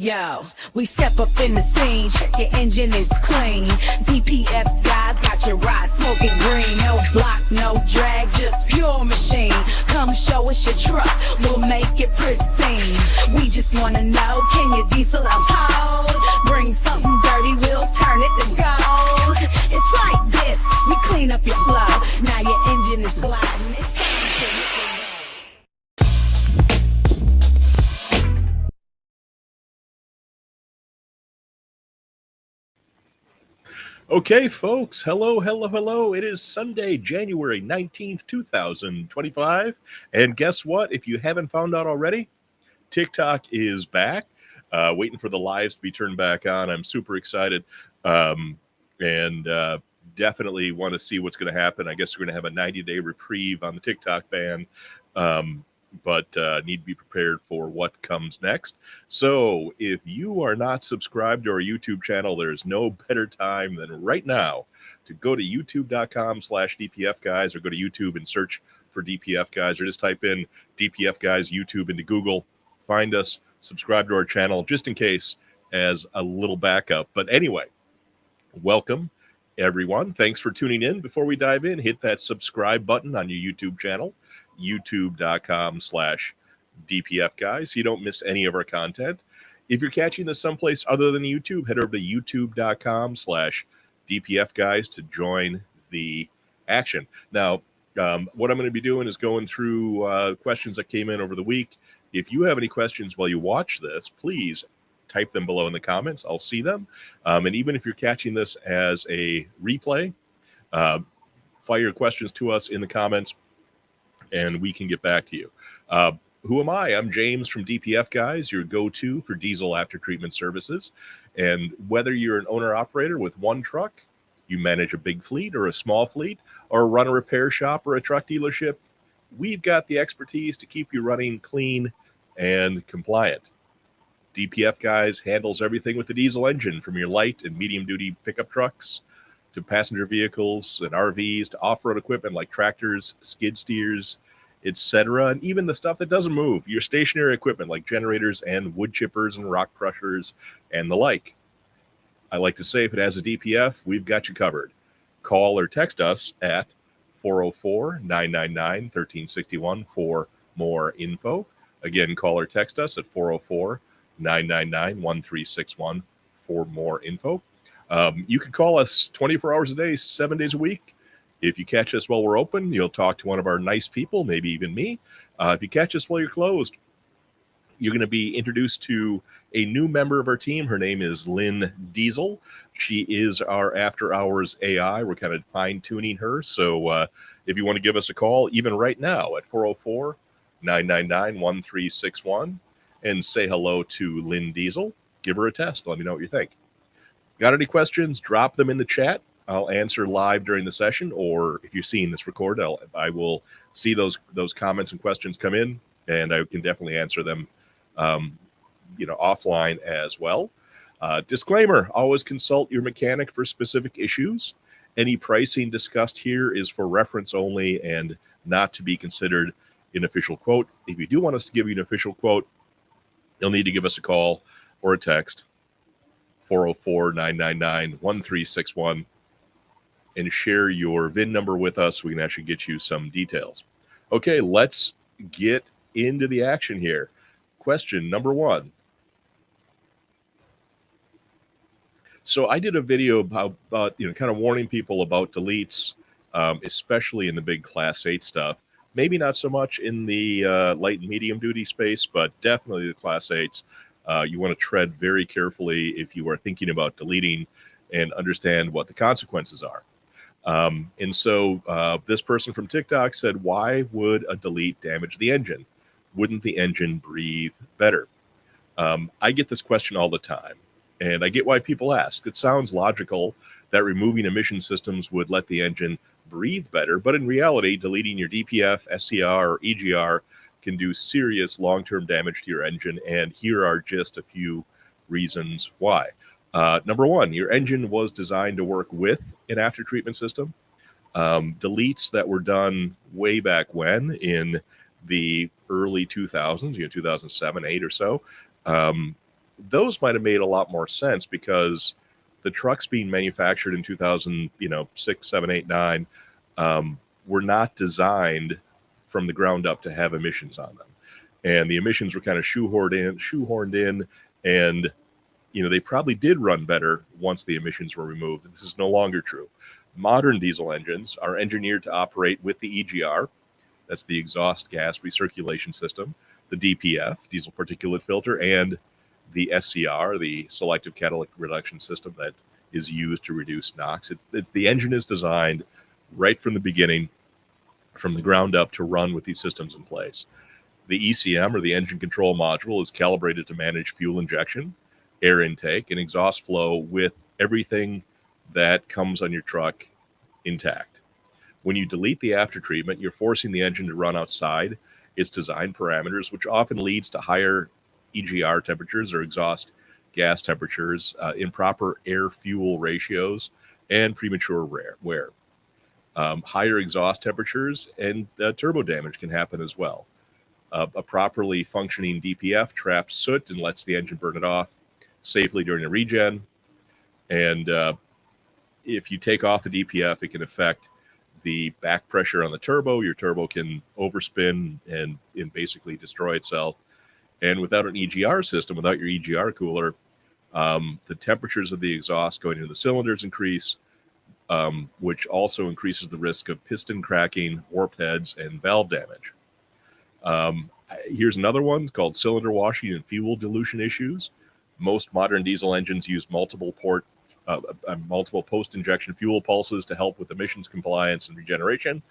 Yo, we step up in the scene, check your engine is clean. DPF Guys got your ride smoking green. No block, no drag, just pure machine. Come show us your truck, we'll make it pristine. We just wanna know, can your diesel uphold? Bring something dirty, we'll turn it to gold. It's like this, we clean up your flow. Now your engine is gliding. It's time to hit the road. Okay, folks, hello. It is Sunday, January 19th, 2025. And guess what? If you haven't found out already, TikTok is back. Waiting for the lives to be turned back on. I'm super excited and definitely want to see what's going to happen. I guess we're going to have a 90-day reprieve on the TikTok ban, but need to be prepared for what comes next. So if you are not subscribed to our YouTube channel, there's no better time than right now to go to youtube.com/DPF Guys, or go to YouTube and search for DPF Guys, or just type in DPF Guys YouTube into Google. Find us, subscribe to our channel, just in case, as a little backup. But anyway, welcome, everyone. Thanks for tuning in. Before we dive in, hit that subscribe button on your YouTube channel, youtube.com/DPF Guys, so you don't miss any of our content. If you're catching this someplace other than YouTube, head over to youtube.com/DPF Guys to join the action. Now, what I'm going to be doing is going through questions that came in over the week. If you have any questions while you watch this, please type them below in the comments. I'll see them. And even if you're catching this as a replay, fire your questions to us in the comments, and we can get back to you. Who am I? I'm James from DPF Guys, your go-to for diesel after-treatment services. And whether you're an owner-operator with one truck, you manage a big fleet or a small fleet, or run a repair shop or a truck dealership, we've got the expertise to keep you running clean and compliant. DPF Guys handles everything with the diesel engine, from your light and medium-duty pickup trucks to passenger vehicles and RVs to off-road equipment like tractors, skid steers, etc., and even the stuff that doesn't move, your stationary equipment like generators and wood chippers and rock crushers and the like. I like to say, if it has a DPF, we've got you covered. Call or text us at 404-999-1361 for more info. Again, call or text us at 404-999-1361 for more info. You can call us 24 hours a day, 7 days a week. If you catch us while we're open, you'll talk to one of our nice people, maybe even me. If you catch us while you're closed, you're going to be introduced to a new member of our team. Her name is Lynn Diesel. She is our after-hours AI. We're kind of fine-tuning her. So if you want to give us a call, even right now at 404-999-1361, and say hello to Lynn Diesel, give her a test. Let me know what you think. Got any questions? Drop them in the chat. I'll answer live during the session, or if you're seeing this recorded, I will see those comments and questions come in, and I can definitely answer them, offline as well. Disclaimer: always consult your mechanic for specific issues. Any pricing discussed here is for reference only and not to be considered an official quote. If you do want us to give you an official quote, you'll need to give us a call or a text, 404-999-1361, and share your VIN number with us. We can actually get you some details. Okay, let's get into the action here. Question number one. So I did a video about kind of warning people about deletes, especially in the big Class 8 stuff. Maybe not so much in the light and medium duty space, but definitely the Class 8s. You want to tread very carefully if you are thinking about deleting, and understand what the consequences are. And so this person from TikTok said, why would a delete damage the engine? Wouldn't the engine breathe better? I get this question all the time, and I get why people ask. It sounds logical that removing emission systems would let the engine breathe better, but in reality, deleting your DPF, SCR, or EGR can do serious long-term damage to your engine, and here are just a few reasons why. Number one, your engine was designed to work with an after-treatment system. Deletes that were done way back when, in the early 2000s, 2007, 8 or so, those might have made a lot more sense because the trucks being manufactured in 2006, 7, 8, 9 were not designed from the ground up to have emissions on them. And the emissions were kind of shoehorned in, and they probably did run better once the emissions were removed. This is no longer true. Modern diesel engines are engineered to operate with the EGR, that's the exhaust gas recirculation system, the DPF, diesel particulate filter, and the SCR, the selective catalytic reduction system that is used to reduce NOx. The engine is designed right from the beginning, from the ground up, to run with these systems in place. The ECM, or the engine control module, is calibrated to manage fuel injection, air intake, and exhaust flow with everything that comes on your truck intact. When you delete the aftertreatment, you're forcing the engine to run outside its design parameters, which often leads to higher EGR temperatures or exhaust gas temperatures, improper air-fuel ratios, and premature wear. Higher exhaust temperatures and turbo damage can happen as well. A properly functioning DPF traps soot and lets the engine burn it off safely during a regen. And if you take off the DPF, it can affect the back pressure on the turbo. Your turbo can overspin and basically destroy itself. And without an EGR system, without your EGR cooler, the temperatures of the exhaust going into the cylinders increase, which also increases the risk of piston cracking, warp heads, and valve damage. Here's another one called cylinder washing and fuel dilution issues. Most modern diesel engines use multiple post-injection fuel pulses to help with emissions compliance and regeneration.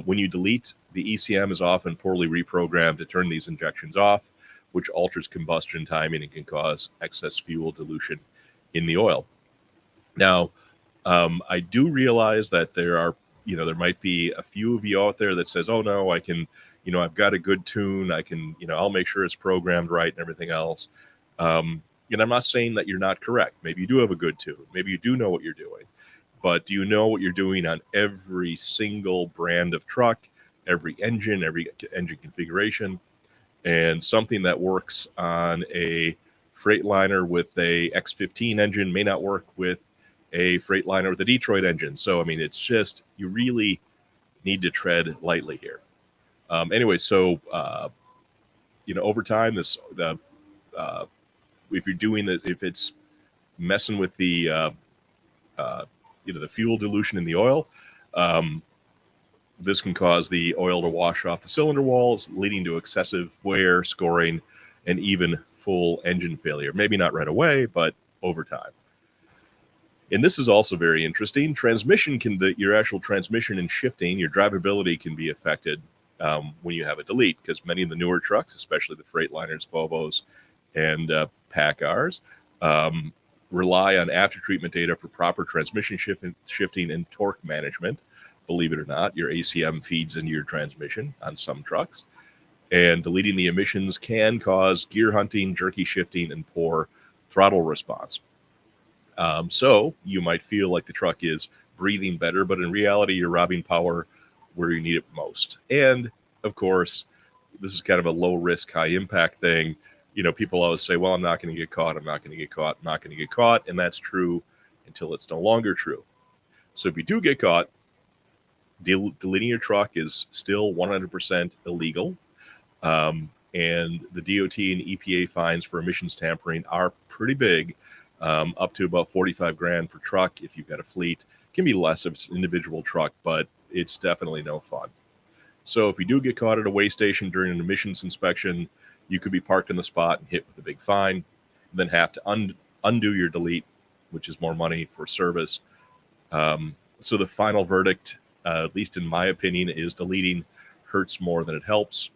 When you delete, the ECM is often poorly reprogrammed to turn these injections off, which alters combustion timing and can cause excess fuel dilution in the oil. Now, I do realize that there might be a few of you out there that says, oh no, I can, I've got a good tune. I can, I'll make sure it's programmed right and everything else. And I'm not saying that you're not correct. Maybe you do have a good tune. Maybe you do know what you're doing. But do you know what you're doing on every single brand of truck, every engine configuration? And something that works on a Freightliner with a X15 engine may not work with a Freightliner with a Detroit engine. So, it's just, you really need to tread lightly here. Anyway, so, over time, if you're doing that, if it's messing with the, the fuel dilution in the oil, this can cause the oil to wash off the cylinder walls, leading to excessive wear, scoring, and even full engine failure. Maybe not right away, but over time. And this is also very interesting. Your actual transmission and shifting, your drivability can be affected when you have a delete, because many of the newer trucks, especially the Freightliners, Volvos, and PACCARs, rely on after-treatment data for proper transmission shifting and torque management. Believe it or not, your ACM feeds into your transmission on some trucks. And deleting the emissions can cause gear hunting, jerky shifting, and poor throttle response. So you might feel like the truck is breathing better, but in reality, you're robbing power where you need it most. And of course, this is kind of a low risk, high impact thing. People always say, well, I'm not going to get caught. I'm not going to get caught. I'm not going to get caught. And that's true until it's no longer true. So if you do get caught, deleting your truck is still 100% illegal. And the DOT and EPA fines for emissions tampering are pretty big, up to about $45,000 per truck. If you've got a fleet, it can be less if it's an individual truck, but it's definitely no fun. So if you do get caught at a weigh station during an emissions inspection, you could be parked in the spot and hit with a big fine, and then have to undo your delete, which is more money for service. So the final verdict, at least in my opinion, is deleting hurts more than it helps.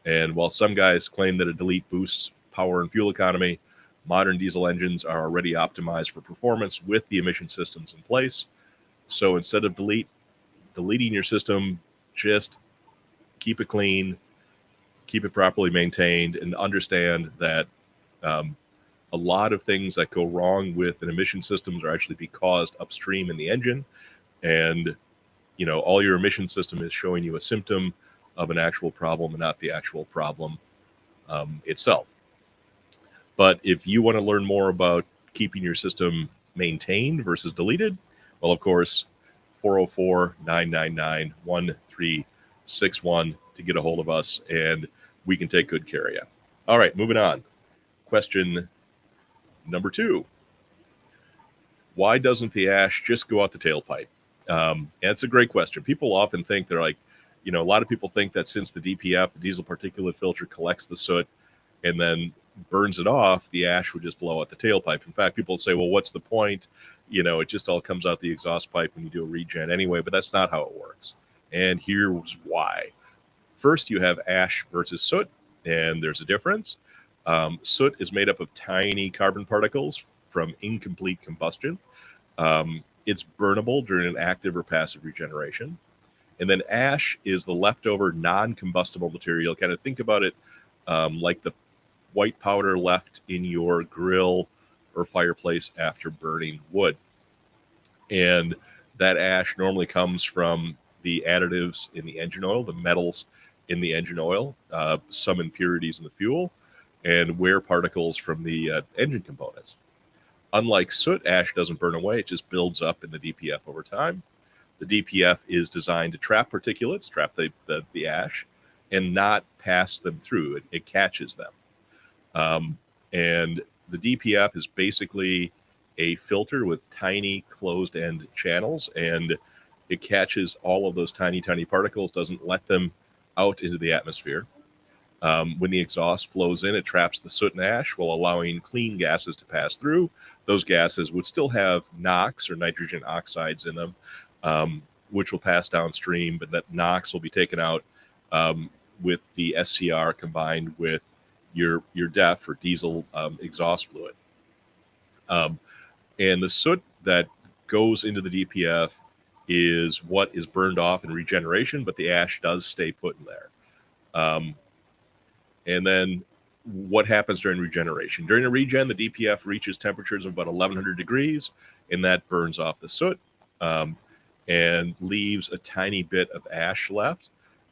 And while some guys claim that a delete boosts power and fuel economy, modern diesel engines are already optimized for performance with the emission systems in place. So instead of deleting your system, just keep it clean, keep it properly maintained, and understand that a lot of things that go wrong with an emission systems are actually be caused upstream in the engine. And, all your emission system is showing you a symptom of an actual problem and not the actual problem itself. But if you want to learn more about keeping your system maintained versus deleted, well, of course, 404-999-1361 to get a hold of us, and we can take good care of you. All right, moving on. Question number 2. Why doesn't the ash just go out the tailpipe? And it's a great question. People often think they're like, a lot of people think that since the DPF, the diesel particulate filter, collects the soot and then burns it off, the ash would just blow out the tailpipe. In fact, people say, well, what's the point? It just all comes out the exhaust pipe when you do a regen anyway, but that's not how it works. And here's why. First, you have ash versus soot, and there's a difference. Soot is made up of tiny carbon particles from incomplete combustion. It's burnable during an active or passive regeneration. And then ash is the leftover non-combustible material. Kind of think about it like the white powder left in your grill or fireplace after burning wood. And that ash normally comes from the additives in the engine oil, the metals in the engine oil, some impurities in the fuel, and wear particles from the engine components. Unlike soot, ash doesn't burn away. It just builds up in the DPF over time. The DPF is designed to trap particulates, trap the ash, and not pass them through. It catches them. And the DPF is basically a filter with tiny closed-end channels, and it catches all of those tiny, tiny particles, doesn't let them out into the atmosphere. When the exhaust flows in, it traps the soot and ash while allowing clean gases to pass through. Those gases would still have NOx or nitrogen oxides in them, which will pass downstream, but that NOx will be taken out with the SCR combined with your DEF or diesel exhaust fluid. And the soot that goes into the DPF is what is burned off in regeneration, but the ash does stay put in there. And then what happens during regeneration? During a regen, the DPF reaches temperatures of about 1100 degrees, and that burns off the soot and leaves a tiny bit of ash left.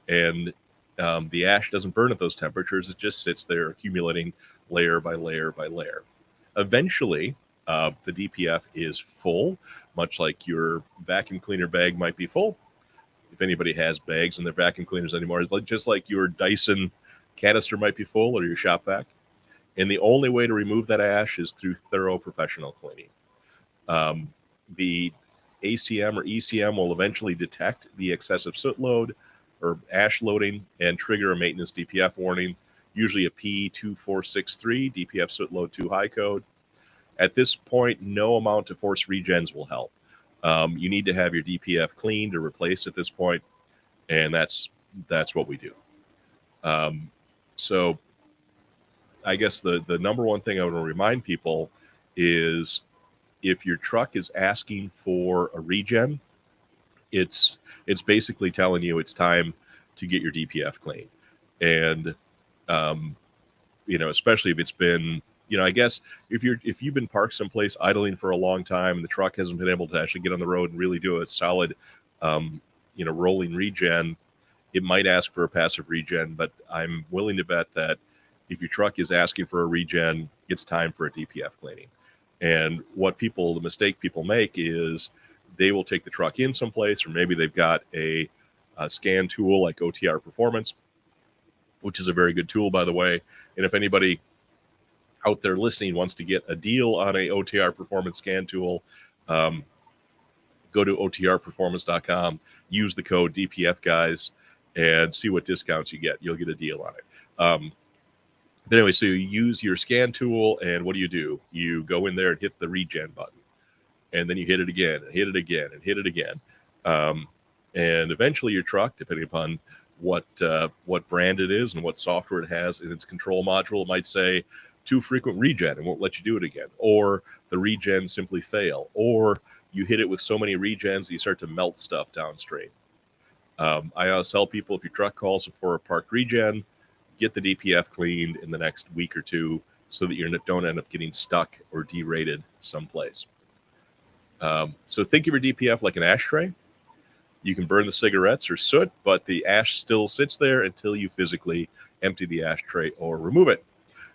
And the ash doesn't burn at those temperatures. It just sits there accumulating layer by layer by layer. Eventually, the DPF is full, much like your vacuum cleaner bag might be full. If anybody has bags in their vacuum cleaners anymore, it's just like your Dyson canister might be full or your shop vac. And the only way to remove that ash is through thorough professional cleaning. The ACM or ECM will eventually detect the excessive soot load or ash loading and trigger a maintenance DPF warning, usually a P2463, DPF soot load too high code. At this point, no amount of forced regens will help. You need to have your DPF cleaned or replaced at this point, and that's what we do. So I guess the number one thing I want to remind people is if your truck is asking for a regen, it's basically telling you it's time to get your DPF clean. And, especially if it's been, I guess if you've been parked someplace idling for a long time and the truck hasn't been able to actually get on the road and really do a solid, rolling regen, it might ask for a passive regen, but I'm willing to bet that if your truck is asking for a regen, it's time for a DPF cleaning. And the mistake people make is they will take the truck in someplace, or maybe they've got a scan tool like OTR Performance, which is a very good tool, by the way. And if anybody out there listening wants to get a deal on a OTR Performance scan tool, go to otrperformance.com, use the code DPF Guys, and see what discounts you get. You'll get a deal on it. But anyway, so you use your scan tool, and what do? You go in there and hit the regen button. And then you hit it again, and hit it again, and hit it again. And eventually your truck, depending upon what brand it is and what software it has in its control module, it might say too frequent regen and won't let you do it again. Or the regens simply fail. Or you hit it with so many regens that you start to melt stuff downstream. I always tell people, if your truck calls for a parked regen, get the DPF cleaned in the next week or two so that you don't end up getting stuck or derated someplace. So think of your DPF like an ashtray. You can burn the cigarettes or soot, but the ash still sits there until you physically empty the ashtray or remove it.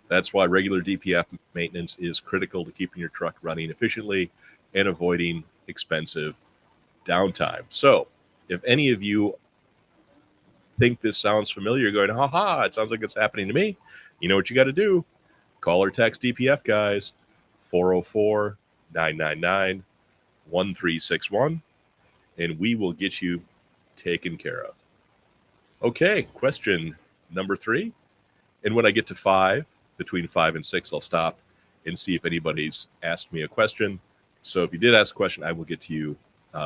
That's why regular DPF maintenance is critical to keeping your truck running efficiently and avoiding expensive downtime. So, if any of you think this sounds familiar, going, haha, it sounds like it's happening to me, you know what you got to do. Call or text DPF Guys, 404-999-1361, and we will get you taken care of. Okay, question number 3. And when I get to 5, between 5 and 6, I'll stop and see if anybody's asked me a question. So if you did ask a question, I will get to you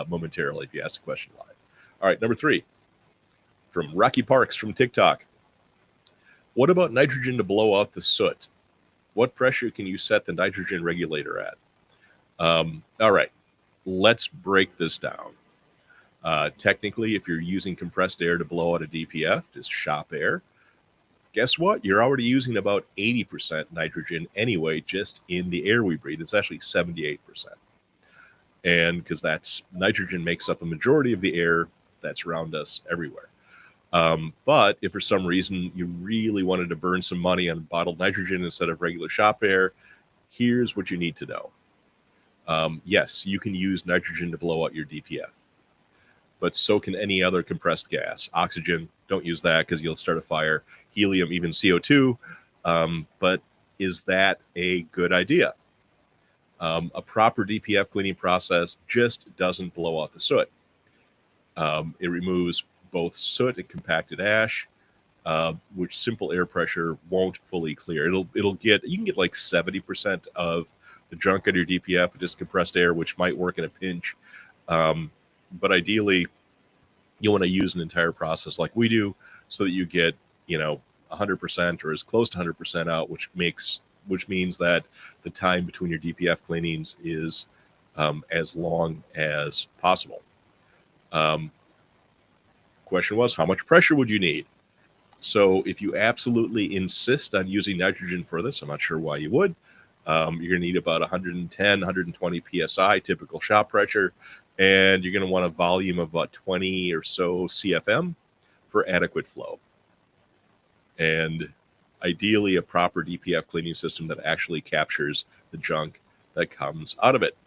momentarily if you ask a question live. All right, number 3. From Rocky Parks from TikTok. What about nitrogen to blow out the soot? What pressure can you set the nitrogen regulator at? All right, let's break this down. Technically, if you're using compressed air to blow out a DPF, just shop air, guess what? You're already using about 80% nitrogen anyway, just in the air we breathe. It's actually 78%. And because that's nitrogen makes up a majority of the air that's around us everywhere. But if for some reason you really wanted to burn some money on bottled nitrogen instead of regular shop air, here's what you need to know. Yes, you can use nitrogen to blow out your DPF, but so can any other compressed gas. Oxygen, don't use that because you'll start a fire. Helium, even CO2. But is that a good idea? A proper DPF cleaning process just doesn't blow out the soot. It removes both soot and compacted ash, which simple air pressure won't fully clear. You can get like 70% of the junk on your DPF with just compressed air, which might work in a pinch. But ideally, you want to use an entire process like we do so that you get, 100% or as close to 100% out, which means that the time between your DPF cleanings is as long as possible. Question was, how much pressure would you need? So if you absolutely insist on using nitrogen for this, I'm not sure why you would. You're going to need about 110, 120 PSI, typical shop pressure, and you're going to want a volume of about 20 or so CFM for adequate flow. And ideally a proper DPF cleaning system that actually captures the junk that comes out of it.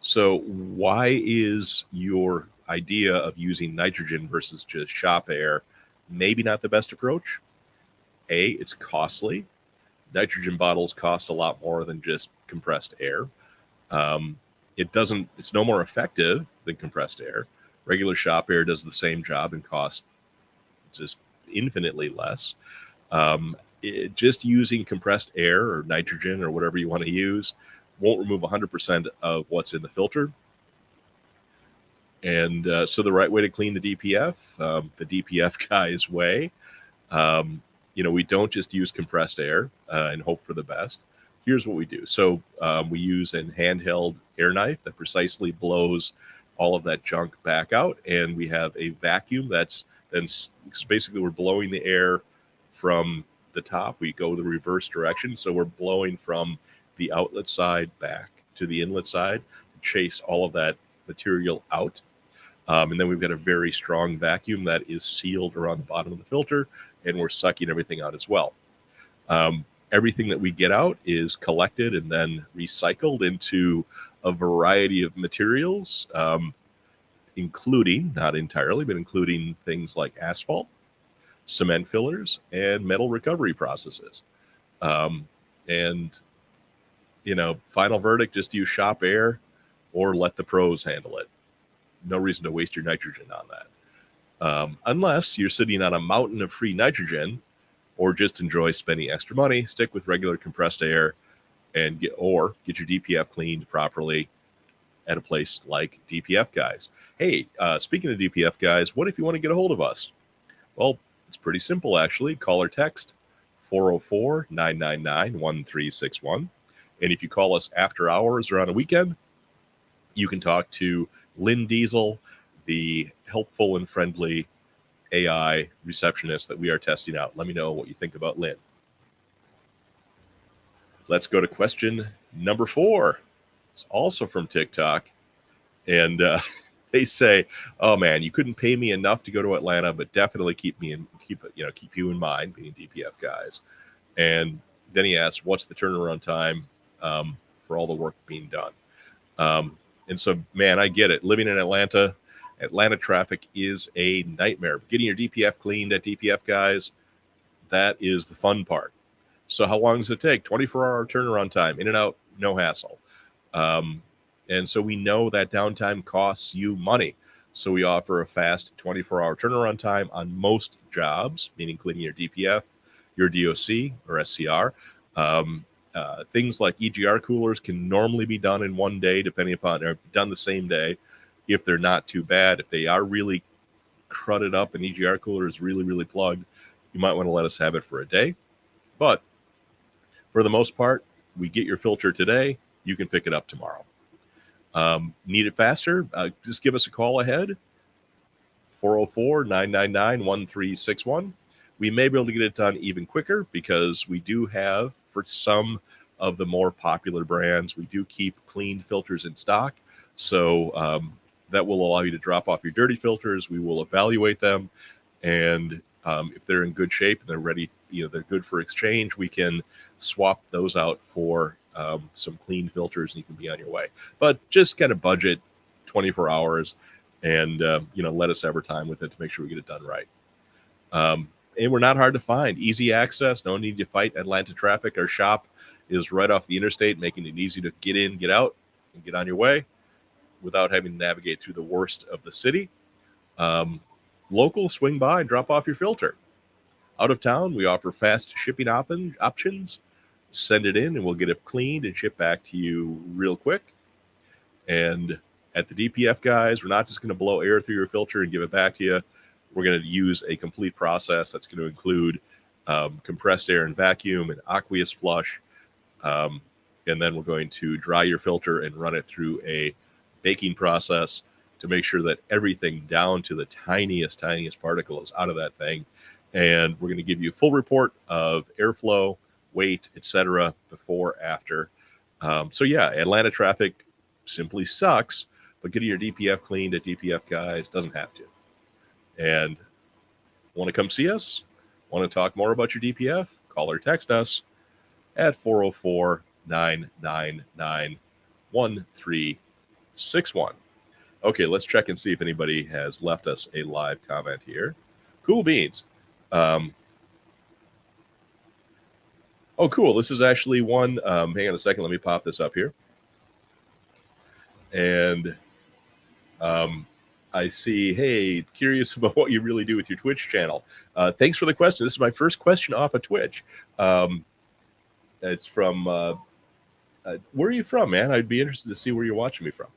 So why is your idea of using nitrogen versus just shop air maybe not the best approach? A, it's costly. Nitrogen bottles cost a lot more than just compressed air. It's no more effective than compressed air. Regular shop air does the same job and costs just infinitely less. Just using compressed air or nitrogen or whatever you want to use won't remove 100% of what's in the filter. And so the right way to clean the DPF, the DPF Guys way, we don't just use compressed air and hope for the best. Here's what we do. So we use a handheld air knife that precisely blows all of that junk back out. And we have a vacuum that's basically we're blowing the air from the top. We go the reverse direction. So we're blowing from the outlet side back to the inlet side to chase all of that material out. And then we've got a very strong vacuum that is sealed around the bottom of the filter, and we're sucking everything out as well. Everything that we get out is collected and then recycled into a variety of materials, including, not entirely, but including things like asphalt, cement fillers, and metal recovery processes. Final verdict, just use shop air or let the pros handle it. No reason to waste your nitrogen on that. Unless you're sitting on a mountain of free nitrogen or just enjoy spending extra money, stick with regular compressed air and get your DPF cleaned properly at a place like DPF Guys. Hey, speaking of DPF Guys, what if you want to get a hold of us? Well, it's pretty simple, actually. Call or text 404-999-1361. And if you call us after hours or on a weekend, you can talk to Lynn Diesel, the helpful and friendly AI receptionist that we are testing out. Let me know what you think about Lynn. Let's go to question number 4. It's also from TikTok. And they say, oh man, you couldn't pay me enough to go to Atlanta, but definitely keep you in mind, being DPF Guys. And Then he asks, what's the turnaround time for all the work being done? And so, man, I get it. Living in Atlanta traffic is a nightmare. Getting your DPF cleaned at DPF Guys, that is the fun part. So how long does it take? 24-hour turnaround time, in and out, no hassle. And so we know that downtime costs you money. So we offer a fast 24-hour turnaround time on most jobs, meaning cleaning your DPF, your DOC or SCR. Things like EGR coolers can normally be done in one day, depending upon, or done the same day if they're not too bad. If they are really crudded up and EGR cooler is really, really plugged, you might want to let us have it for a day. But for the most part, we get your filter today, you can pick it up tomorrow. Need it faster? Just give us a call ahead, 404-999-1361. We may be able to get it done even quicker because we do have, for some of the more popular brands, we do keep cleaned filters in stock. So that will allow you to drop off your dirty filters. We will evaluate them. And if they're in good shape and they're ready, they're good for exchange, we can swap those out for some clean filters and you can be on your way. But just kind of budget 24 hours and, let us have our time with it to make sure we get it done right. And we're not hard to find. Easy access, no need to fight Atlanta traffic. Our shop is right off the interstate, making it easy to get in, get out, and get on your way without having to navigate through the worst of the city. Local, swing by and drop off your filter. Out of town, we offer fast shipping options. Send it in and we'll get it cleaned and shipped back to you real quick. And at the DPF Guys, we're not just going to blow air through your filter and give it back to you. We're going to use a complete process that's going to include compressed air and vacuum and aqueous flush. And then we're going to dry your filter and run it through a baking process to make sure that everything down to the tiniest particle is out of that thing. And we're going to give you a full report of airflow, weight, etc. before, after. So yeah, Atlanta traffic simply sucks, but getting your DPF cleaned at DPF Guys doesn't have to. And want to come see us? Want to talk more about your DPF? Call or text us at 404-999-1361. Okay, let's check and see if anybody has left us a live comment here. Cool beans. Oh, cool. This is actually one. Hang on a second. Let me pop this up here. And I see, hey, curious about what you really do with your Twitch channel. Thanks for the question. This is my first question off of Twitch. It's from, where are you from, man? I'd be interested to see where you're watching me from.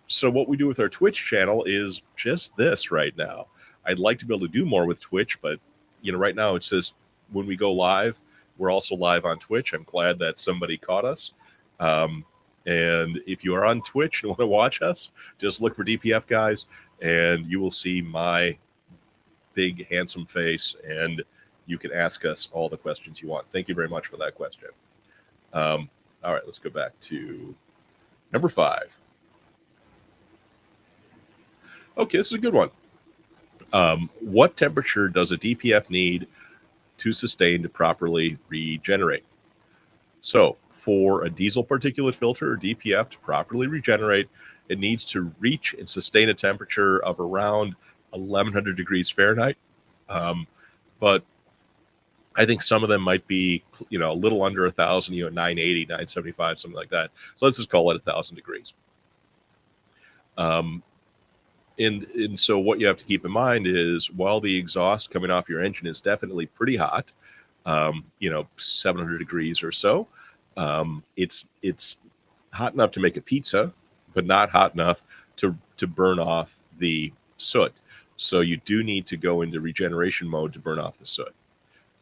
So what we do with our Twitch channel is just this right now. I'd like to be able to do more with Twitch, but, right now it's just when we go live, we're also live on Twitch. I'm glad that somebody caught us. And if you are on Twitch and want to watch us, just look for DPF Guys and you will see my big, handsome face and you can ask us all the questions you want. Thank you very much for that question. All right, let's go back to number 5. Okay, this is a good one. What temperature does a DPF need to sustain to properly regenerate? So for a diesel particulate filter or DPF to properly regenerate, it needs to reach and sustain a temperature of around 1100 degrees Fahrenheit. But I think some of them might be, a little under 1,000, 980, 975, something like that. So let's just call it 1,000 degrees. And so what you have to keep in mind is while the exhaust coming off your engine is definitely pretty hot, 700 degrees or so, it's hot enough to make a pizza, but not hot enough to burn off the soot. So you do need to go into regeneration mode to burn off the soot.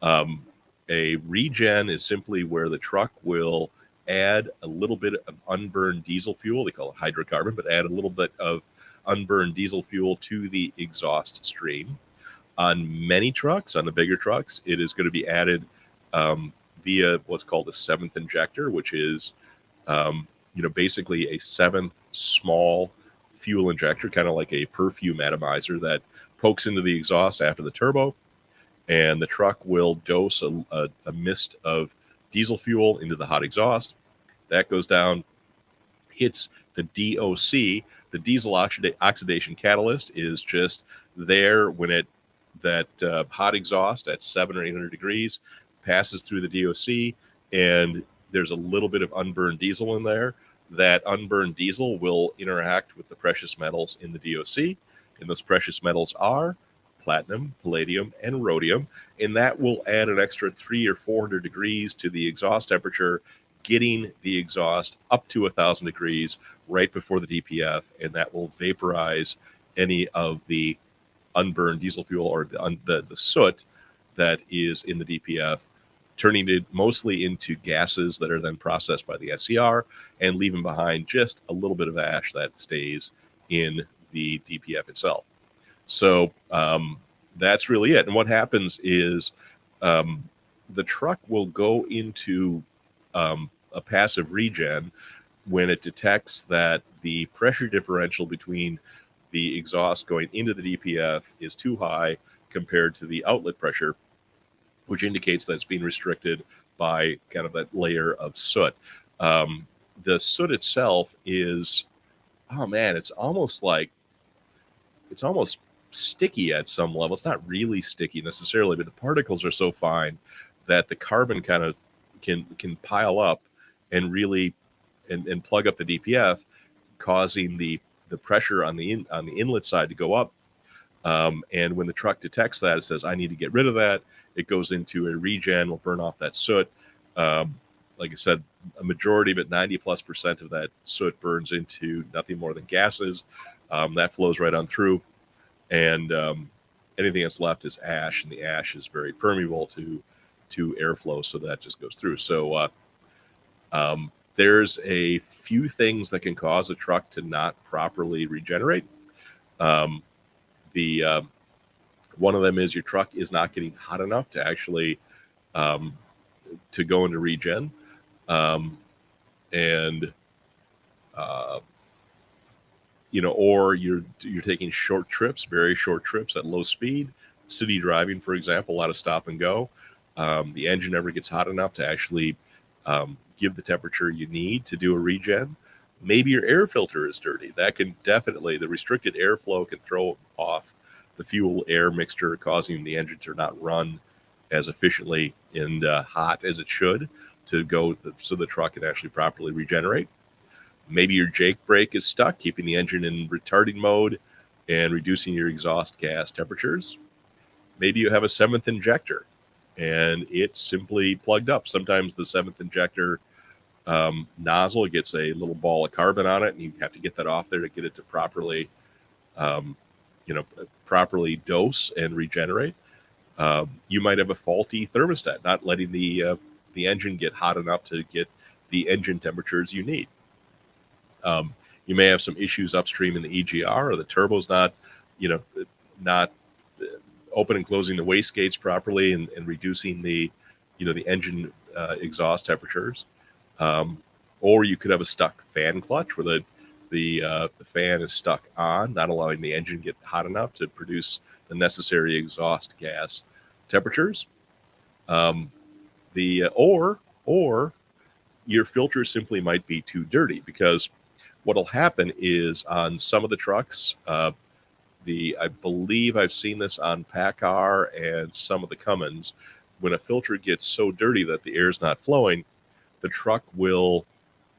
A regen is simply where the truck will add a little bit of unburned diesel fuel. They call it hydrocarbon, but add a little bit of unburned diesel fuel to the exhaust stream. On many trucks, on the bigger trucks, it is going to be added via what's called a 7th injector, which is, basically a 7th small fuel injector, kind of like a perfume atomizer that pokes into the exhaust after the turbo. And the truck will dose a mist of diesel fuel into the hot exhaust. That goes down, hits the DOC. The diesel oxidation catalyst is just there when that hot exhaust at 700 or 800 degrees passes through the DOC, and there's a little bit of unburned diesel in there. That unburned diesel will interact with the precious metals in the DOC, and those precious metals are platinum, palladium, and rhodium, and that will add an extra 300 or 400 degrees to the exhaust temperature, getting the exhaust up to 1,000 degrees right before the DPF, and that will vaporize any of the unburned diesel fuel or the soot that is in the DPF, turning it mostly into gases that are then processed by the SCR and leaving behind just a little bit of ash that stays in the DPF itself. So that's really it. And what happens is the truck will go into a passive regen when it detects that the pressure differential between the exhaust going into the DPF is too high compared to the outlet pressure, which indicates that it's being restricted by kind of that layer of soot. The soot itself is, oh man, it's almost sticky at some level. It's not really sticky necessarily, but the particles are so fine that the carbon kind of can pile up and really and plug up the DPF, causing the pressure on the inlet side to go up. And when the truck detects that, it says, I need to get rid of that. It goes into a regen, will burn off that soot. Like I said, a majority, but 90+% of that soot burns into nothing more than gases. That flows right on through. And anything that's left is ash, and the ash is very permeable to airflow, so that just goes through. So there's a few things that can cause a truck to not properly regenerate. One of them is your truck is not getting hot enough to actually to go into regen, or you're taking short trips, very short trips at low speed, city driving, for example, a lot of stop and go. The engine never gets hot enough to actually give the temperature you need to do a regen. Maybe your air filter is dirty. That can definitely, the restricted airflow can throw off the fuel air mixture, causing the engine to not run as efficiently and hot as it should to go so the truck can actually properly regenerate. Maybe your Jake brake is stuck, keeping the engine in retarding mode and reducing your exhaust gas temperatures. Maybe you have a 7th injector and it's simply plugged up. Sometimes the 7th injector nozzle gets a little ball of carbon on it, and you have to get that off there to get it to properly dose and regenerate. You might have a faulty thermostat, not letting the engine get hot enough to get the engine temperatures you need. You may have some issues upstream in the EGR, or the turbo's not open and closing the wastegates properly and reducing the engine exhaust temperatures. Or you could have a stuck fan clutch where the fan is stuck on, not allowing the engine to get hot enough to produce the necessary exhaust gas temperatures. Or your filter simply might be too dirty, because what'll happen is on some of the trucks, I believe I've seen this on PACCAR and some of the Cummins, when a filter gets so dirty that the air is not flowing, the truck will,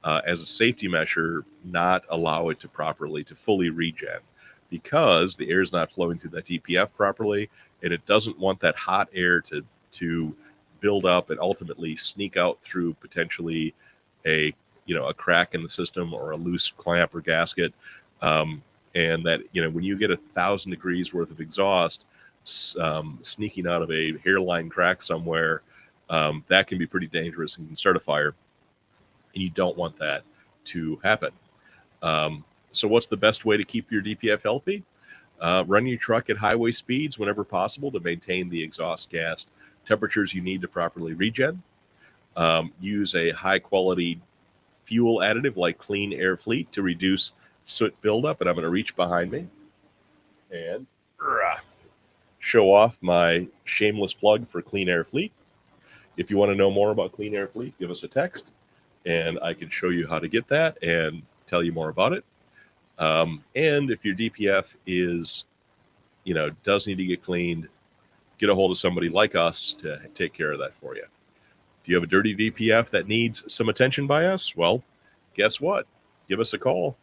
as a safety measure, not allow it to fully regen, because the air is not flowing through that DPF properly, and it doesn't want that hot air to build up and ultimately sneak out through potentially a crack in the system or a loose clamp or gasket. And that, when you get 1,000 degrees worth of exhaust sneaking out of a hairline crack somewhere, that can be pretty dangerous and can start a fire. And you don't want that to happen. So what's the best way to keep your DPF healthy? Run your truck at highway speeds whenever possible to maintain the exhaust gas temperatures you need to properly regen. Use a high quality fuel additive like Clean Air Fleet to reduce soot buildup. And I'm going to reach behind me and show off my shameless plug for Clean Air Fleet. If you want to know more about Clean Air Fleet, give us a text, and I can show you how to get that and tell you more about it. And if your DPF is, does need to get cleaned, get a hold of somebody like us to take care of that for you. Do you have a dirty DPF that needs some attention by us? Well, guess what? Give us a call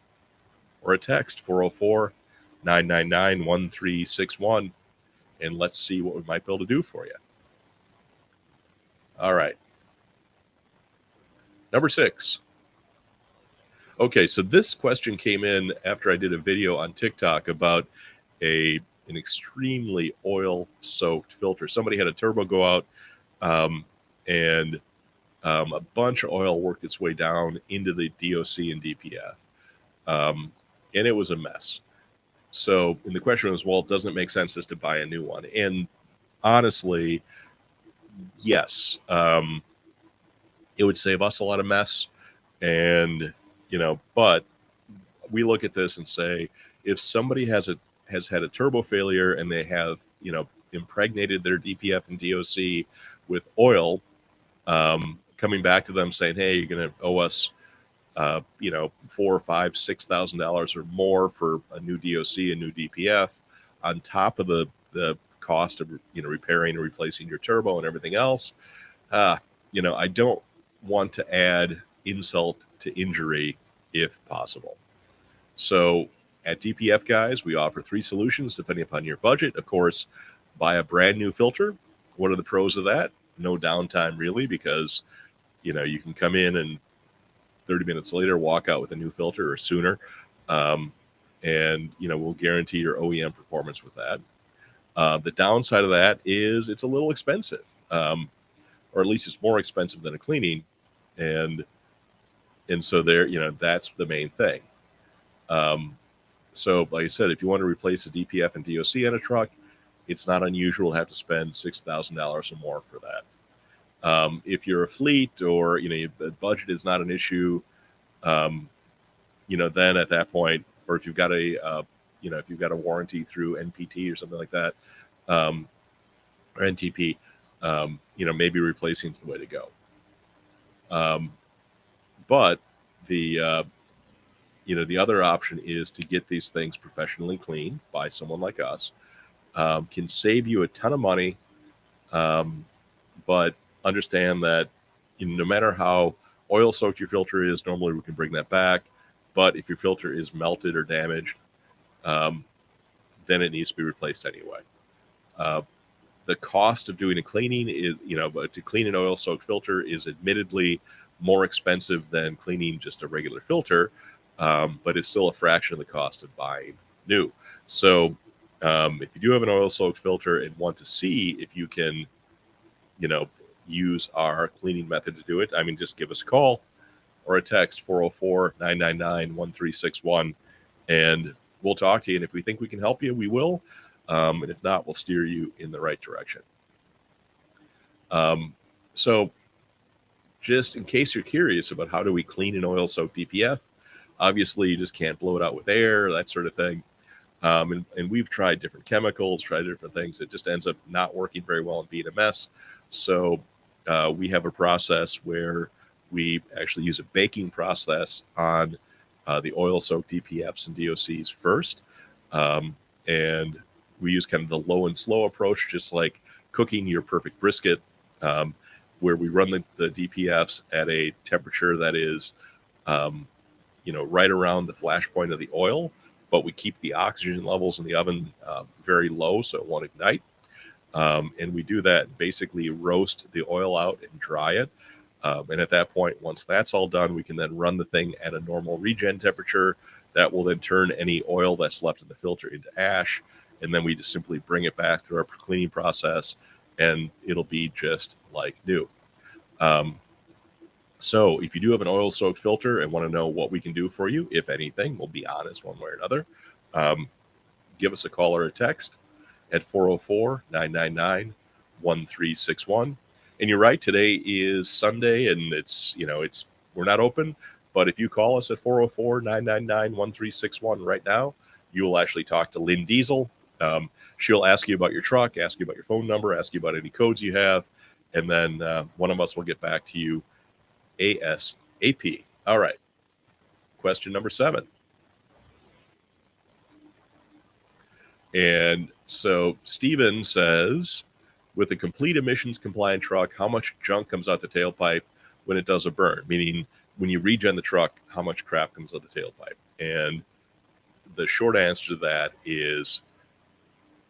or a text, 404-999-1361, and let's see what we might be able to do for you. All right. Number 6. Okay, so this question came in after I did a video on TikTok about an extremely oil-soaked filter. Somebody had a turbo go out, and a bunch of oil worked its way down into the DOC and DPF, and it was a mess. So, and the question was, well, doesn't it make sense just to buy a new one? And honestly, yes, it would save us a lot of mess, and but we look at this and say, if somebody has had a turbo failure and they have impregnated their DPF and DOC with oil, coming back to them saying, hey, you're going to owe us $4,000, $5,000, $6,000 or more for a new DOC, a new DPF, on top of the cost of repairing and replacing your turbo and everything else. I don't want to add insult to injury if possible. So at DPF Guys, we offer 3 solutions depending upon your budget. Of course, buy a brand new filter. What are the pros of that? No downtime really, because you can come in and 30 minutes later walk out with a new filter or sooner, and we'll guarantee your OEM performance with that. The downside of that is it's a little expensive, or at least it's more expensive than a cleaning, and so that's the main thing. So like I said, if you want to replace a DPF and DOC on a truck, it's not unusual to have to spend $6,000 or more for that. If you're a fleet or the budget is not an issue, then at that point, or if you've got a warranty through NPT or something like that, or NTP, maybe replacing is the way to go. But the other option is to get these things professionally cleaned by someone like us. Can save you a ton of money, but understand that no matter how oil soaked your filter is, normally we can bring that back. But if your filter is melted or damaged, then it needs to be replaced anyway. The cost of doing a cleaning is, to clean an oil soaked filter is admittedly more expensive than cleaning just a regular filter, but it's still a fraction of the cost of buying new. So if you do have an oil soaked filter and want to see if you can, use our cleaning method to do it, just give us a call or a text, 404-999-1361, and we'll talk to you. And if we think we can help you, we will. And if not, we'll steer you in the right direction. So just in case you're curious about how do we clean an oil soaked DPF, obviously you just can't blow it out with air, that sort of thing. And we've tried different chemicals, tried different things. It just ends up not working very well and being a mess. So we have a process where we actually use a baking process on the oil-soaked DPFs and DOCs first. And we use kind of the low and slow approach, just like cooking your perfect brisket, where we run the DPFs at a temperature that is, right around the flash point of the oil, but we keep the oxygen levels in the oven very low so it won't ignite. And we do that, basically roast the oil out and dry it. And at that point, once that's all done, we can then run the thing at a normal regen temperature. That will then turn any oil that's left in the filter into ash. And then we just simply bring it back through our cleaning process, and it'll be just like new. So if you do have an oil-soaked filter and want to know what we can do for you, if anything, we'll be honest one way or another, give us a call or a text at 404-999-1361. And you're right, today is Sunday, and we're not open. But if you call us at 404-999-1361 right now, you will actually talk to Lynn Diesel. She'll ask you about your truck, ask you about your phone number, ask you about any codes you have, and then one of us will get back to you ASAP. All right. Question number 7. And so Steven says, with a complete emissions compliant truck, how much junk comes out the tailpipe when it does a burn? Meaning, when you regen the truck, how much crap comes out the tailpipe? And the short answer to that is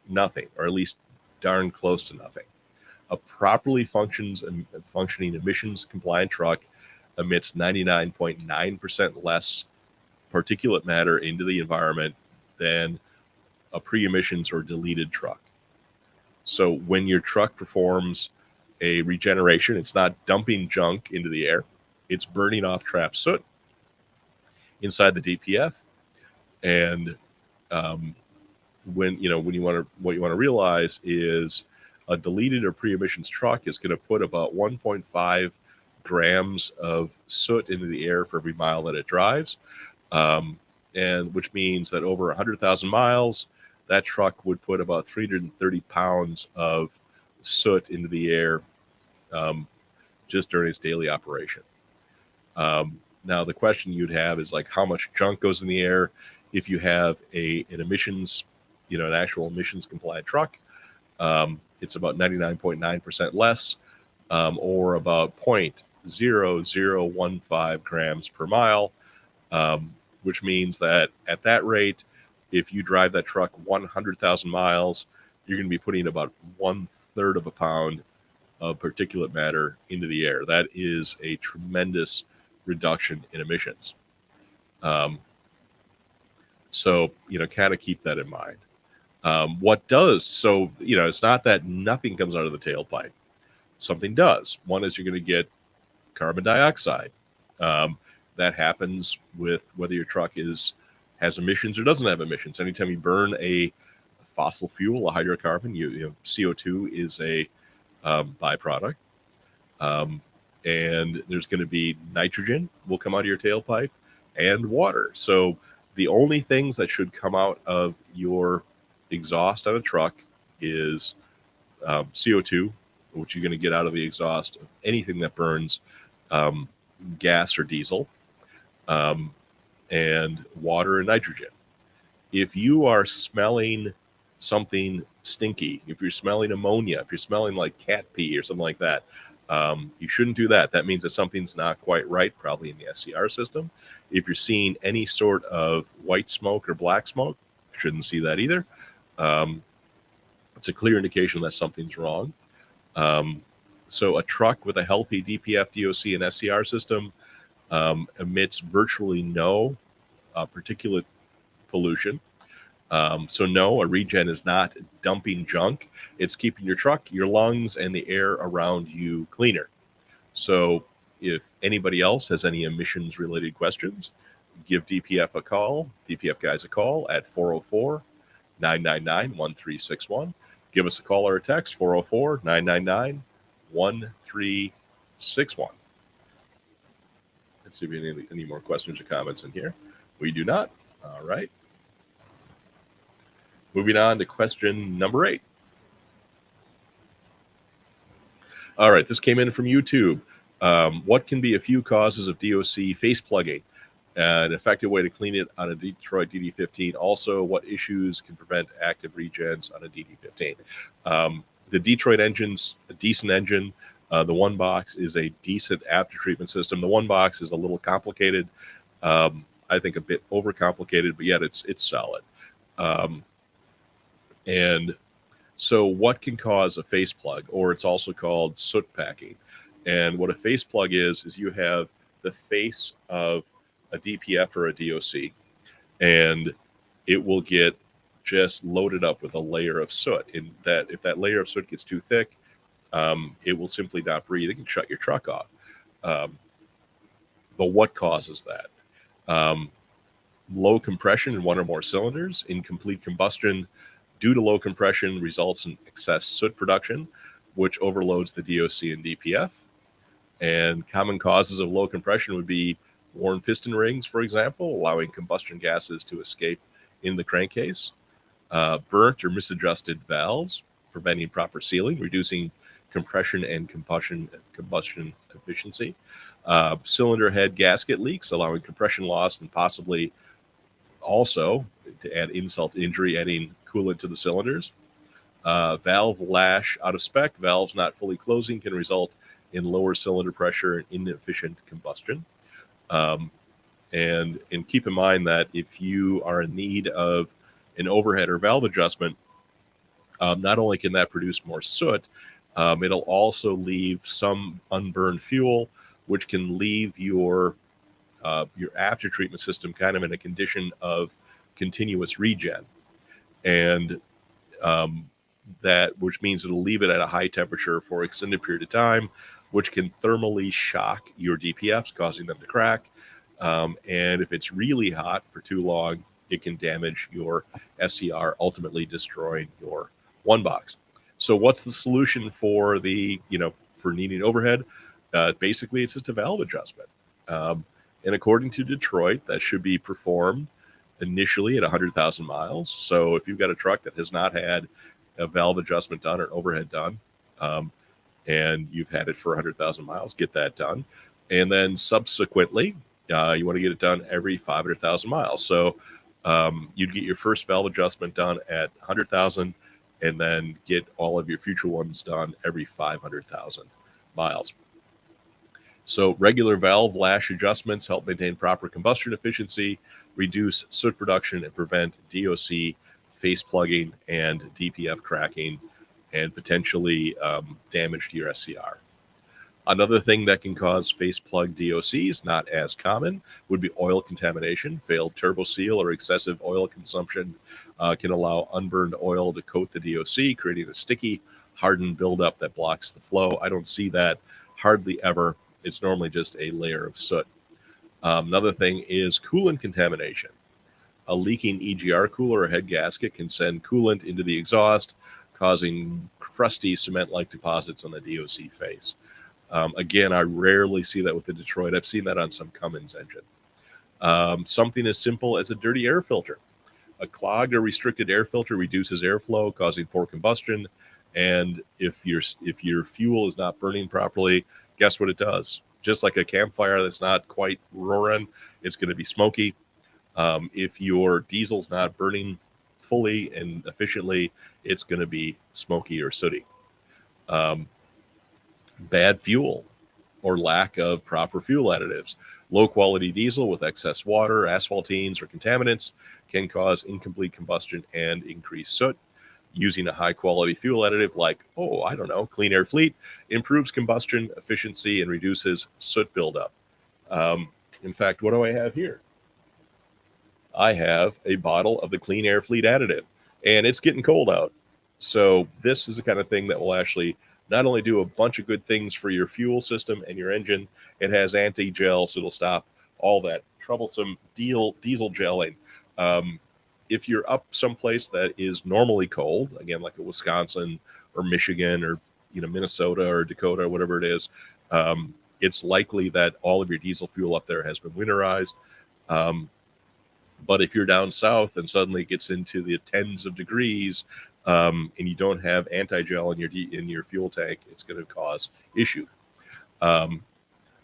nothing, or at least darn close to nothing. A properly functioning emissions compliant truck emits 99.9% less particulate matter into the environment than a pre-emissions or deleted truck. So when your truck performs a regeneration, it's not dumping junk into the air, it's burning off trapped soot inside the DPF. And what you want to realize is a deleted or pre-emissions truck is going to put about 1.5 grams of soot into the air for every mile that it drives, and which means that over 100,000 miles, that truck would put about 330 pounds of soot into the air just during its daily operation. Now, the question you'd have is like, how much junk goes in the air if you have an emissions, an actual emissions compliant truck? It's about 99.9% less, or about 0.0015 grams per mile, which means that at that rate, if you drive that truck 100,000 miles, you're going to be putting about 1/3 of a pound of particulate matter into the air. That is a tremendous reduction in emissions. So, kind of keep that in mind. It's not that nothing comes out of the tailpipe. Something does. One is you're going to get carbon dioxide. That happens with whether your truck has emissions or doesn't have emissions. Anytime you burn a fossil fuel, a hydrocarbon, CO2 is a byproduct. And there's going to be nitrogen will come out of your tailpipe and water. So the only things that should come out of your exhaust on a truck is CO2, which you're going to get out of the exhaust of anything that burns gas or diesel, and water and nitrogen. If you are smelling something stinky, if you're smelling ammonia, if you're smelling like cat pee or something like that, you shouldn't do that. That means that something's not quite right, probably in the SCR system. If you're seeing any sort of white smoke or black smoke, shouldn't see that either. It's a clear indication that something's wrong. So a truck with a healthy DPF, DOC, and SCR system emits virtually no particulate pollution. So no, a regen is not dumping junk. It's keeping your truck, your lungs, and the air around you cleaner. So if anybody else has any emissions-related questions, give DPF a call, DPF Guys a call at 404-999-1361. Give us a call or a text, 404-999-1361. Let's see if we have any more questions or comments in here. We do not. All right. Moving on to question number 8. All right, this came in from YouTube. What can be a few causes of DOC face plugging? An effective way to clean it on a Detroit DD15. Also, what issues can prevent active regens on a DD15? The Detroit engine's a decent engine. The OneBox is a decent after-treatment system. The OneBox is a little complicated. I think a bit overcomplicated, but yet it's solid. And so what can cause a face plug, or it's also called soot packing? And what a face plug is you have the face of a DPF or a DOC, and it will get just loaded up with a layer of soot. In that, if that layer of soot gets too thick, it will simply not breathe. It can shut your truck off. But what causes that? Low compression in one or more cylinders. Incomplete combustion due to low compression results in excess soot production, which overloads the DOC and DPF. And common causes of low compression would be worn piston rings, for example, allowing combustion gases to escape in the crankcase. Burnt or misadjusted valves, preventing proper sealing, reducing compression and combustion efficiency. Cylinder head gasket leaks, allowing compression loss and possibly also, to add insult to injury, adding coolant to the cylinders. Valve lash out of spec. Valves not fully closing can result in lower cylinder pressure and inefficient combustion. And keep in mind that if you are in need of an overhead or valve adjustment, not only can that produce more soot, it'll also leave some unburned fuel, which can leave your after treatment system kind of in a condition of continuous regen, and which means it'll leave it at a high temperature for an extended period of time, which can thermally shock your DPFs, causing them to crack. And if it's really hot for too long, it can damage your SCR, ultimately destroying your OneBox. So what's the solution for for needing overhead? Basically, it's just a valve adjustment. And according to Detroit, that should be performed initially at 100,000 miles. So if you've got a truck that has not had a valve adjustment done or an overhead done, and you've had it for 100,000 miles, get that done. And then subsequently, you want to get it done every 500,000 miles. So you'd get your first valve adjustment done at 100,000, and then get all of your future ones done every 500,000 miles. So regular valve lash adjustments help maintain proper combustion efficiency, reduce soot production, and prevent DOC face plugging and DPF cracking, and potentially damage to your SCR. Another thing that can cause face plug DOCs, not as common, would be oil contamination. Failed turbo seal or excessive oil consumption can allow unburned oil to coat the DOC, creating a sticky, hardened buildup that blocks the flow. I don't see that hardly ever. It's normally just a layer of soot. Another thing is coolant contamination. A leaking EGR cooler or head gasket can send coolant into the exhaust, causing crusty cement-like deposits on the DOC face. Again, I rarely see that with the Detroit. I've seen that on some Cummins engine. Something as simple as a dirty air filter. A clogged or restricted air filter reduces airflow, causing poor combustion. And if your fuel is not burning properly, guess what it does? Just like a campfire that's not quite roaring, it's going to be smoky. If your diesel's not burning fully and efficiently, it's going to be smoky or sooty. Bad fuel or lack of proper fuel additives. Low quality diesel with excess water, asphaltenes, or contaminants can cause incomplete combustion and increase soot. Using a high quality fuel additive like, Clean Air Fleet improves combustion efficiency and reduces soot buildup. In fact, what do I have here? I have a bottle of the Clean Air Fleet additive, and it's getting cold out. So this is the kind of thing that will actually not only do a bunch of good things for your fuel system and your engine, it has anti-gel, so it'll stop all that troublesome diesel gelling. If you're up someplace that is normally cold, again, like a Wisconsin or Michigan or Minnesota or Dakota or whatever it is, it's likely that all of your diesel fuel up there has been winterized. But if you're down south and suddenly it gets into the tens of degrees, and you don't have anti-gel in your fuel tank, it's going to cause issue.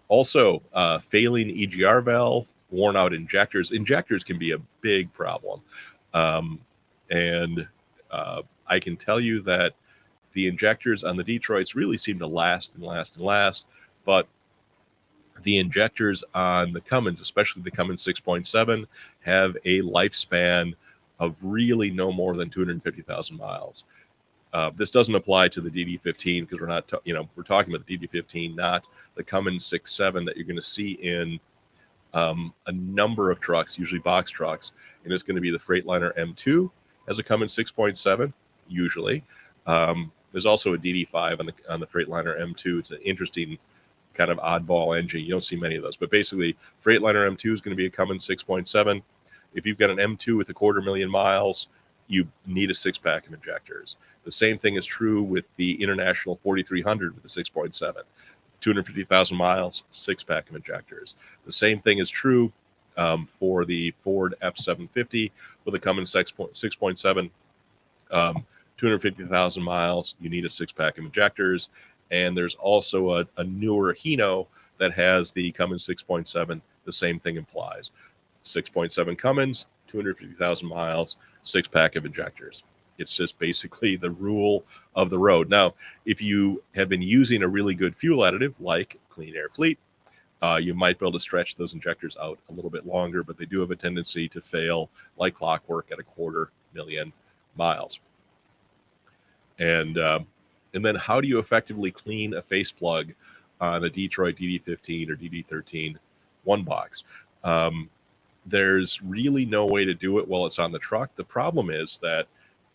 Also, failing EGR valve, worn out injectors. Injectors can be a big problem. And I can tell you that the injectors on the Detroits really seem to last and last and last, but the injectors on the Cummins, especially the Cummins 6.7, have a lifespan of really no more than 250,000 miles. This doesn't apply to the DD15 because we're not, we're talking about the DD15, not the Cummins 6.7 that you're going to see in a number of trucks, usually box trucks, and it's going to be the Freightliner M2 has a Cummins 6.7 usually. There's also a DD5 on the Freightliner M2. It's an interesting kind of oddball engine. You don't see many of those, but basically Freightliner M2 is going to be a Cummins 6.7. If you've got an M2 with 250,000 miles, you need a 6-pack of injectors. The same thing is true with the International 4300 with the 6.7. 250,000 miles, 6-pack of injectors. The same thing is true for the Ford F750 with a Cummins 6.7. 250,000 miles, you need a 6-pack of injectors. And there's also a newer Hino that has the Cummins 6.7. The same thing applies. 6.7 Cummins, 250,000 miles, 6-pack of injectors. It's just basically the rule of the road. Now, if you have been using a really good fuel additive like Clean Air Fleet, you might be able to stretch those injectors out a little bit longer, but they do have a tendency to fail like clockwork at 250,000 miles. And then how do you effectively clean a face plug on a Detroit DD15 or DD13 OneBox? There's really no way to do it while it's on the truck. The problem is that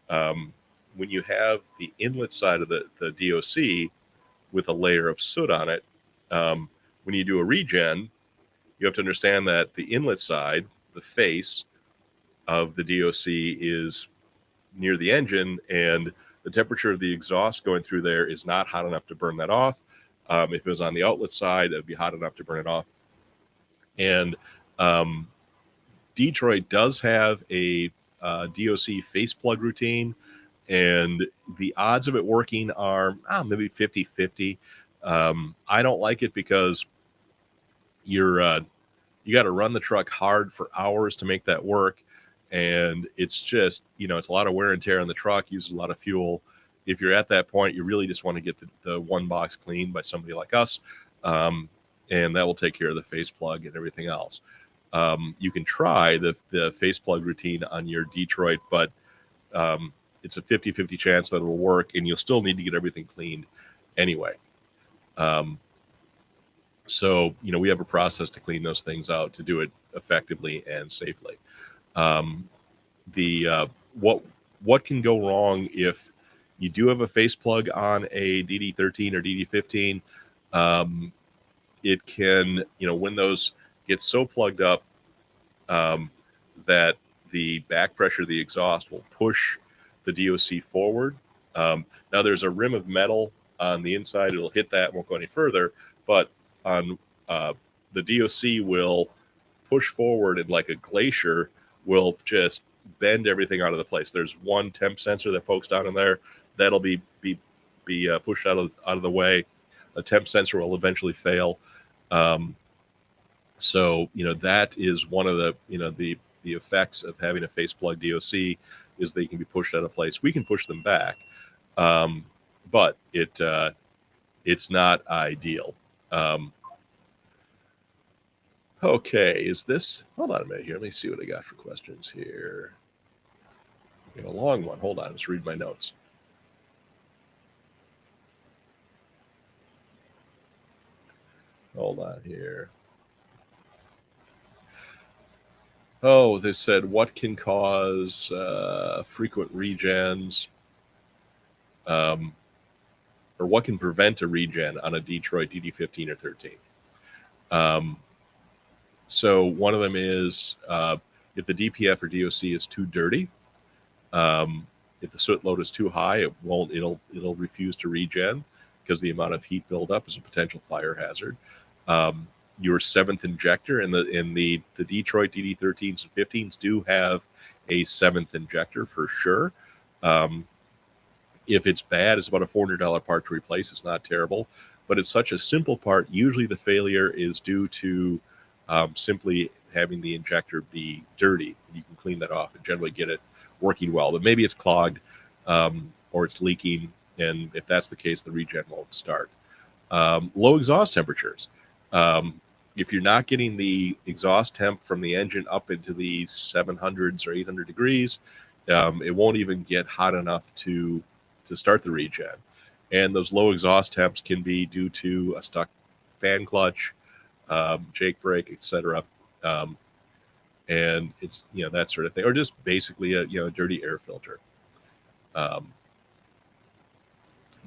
when you have the inlet side of the DOC with a layer of soot on it, when you do a regen, you have to understand that the inlet side, the face of the DOC, is near the engine, and the temperature of the exhaust going through there is not hot enough to burn that off. If it was on the outlet side, it would be hot enough to burn it off. And Detroit does have a DOC face plug routine, and the odds of it working are maybe 50-50. I don't like it because you got to run the truck hard for hours to make that work, and it's just, it's a lot of wear and tear on the truck, uses a lot of fuel. If you're at that point, you really just want to get the OneBox cleaned by somebody like us, and that will take care of the face plug and everything else. You can try the face plug routine on your Detroit, but it's a 50-50 chance that it will work, and you'll still need to get everything cleaned anyway. So, we have a process to clean those things out, to do it effectively and safely. What can go wrong if you do have a face plug on a DD13 or DD15? It can, when those get so plugged up that the back pressure of the exhaust will push the DOC forward. Now, there's a rim of metal on the inside. It'll hit that, won't go any further, but on the DOC will push forward, and like a glacier will just bend everything out of the place. There's one temp sensor that pokes down in there. That'll be pushed out of the way. A temp sensor will eventually fail. So, that is one of the effects of having a face plug DOC, is they can be pushed out of place. We can push them back, but it's not ideal. Okay, hold on a minute here. Let me see what I got for questions here. I got a long one. Hold on, let's read my notes. Hold on here. Oh, they said, what can cause frequent regens, or what can prevent a regen on a Detroit DD15 or 13? So one of them is if the DPF or DOC is too dirty. If the soot load is too high, it'll refuse to regen, because the amount of heat buildup is a potential fire hazard. Your seventh injector, and the Detroit DD13s and 15s do have a seventh injector for sure. If it's bad, it's about a $400 part to replace. It's not terrible, but it's such a simple part. Usually the failure is due to simply having the injector be dirty. You can clean that off and generally get it working well, but maybe it's clogged or it's leaking, and if that's the case, the regen won't start. Low exhaust temperatures. If you're not getting the exhaust temp from the engine up into the 700s or 800 degrees, it won't even get hot enough to start the regen. And those low exhaust temps can be due to a stuck fan clutch, Jake brake, etc. And it's, that sort of thing, or just basically a dirty air filter.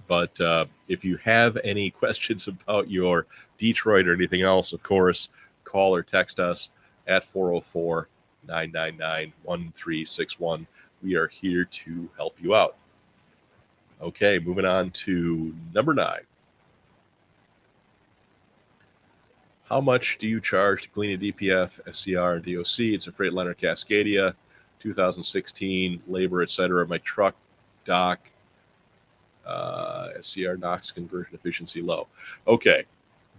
But if you have any questions about your Detroit or anything else, of course, call or text us at 404-999-1361. We are here to help you out. Okay, moving on to number 9. How much do you charge to clean a DPF, SCR, and DOC? It's a Freightliner Cascadia, 2016, labor, etc. My truck dock, SCR NOx conversion efficiency low. Okay,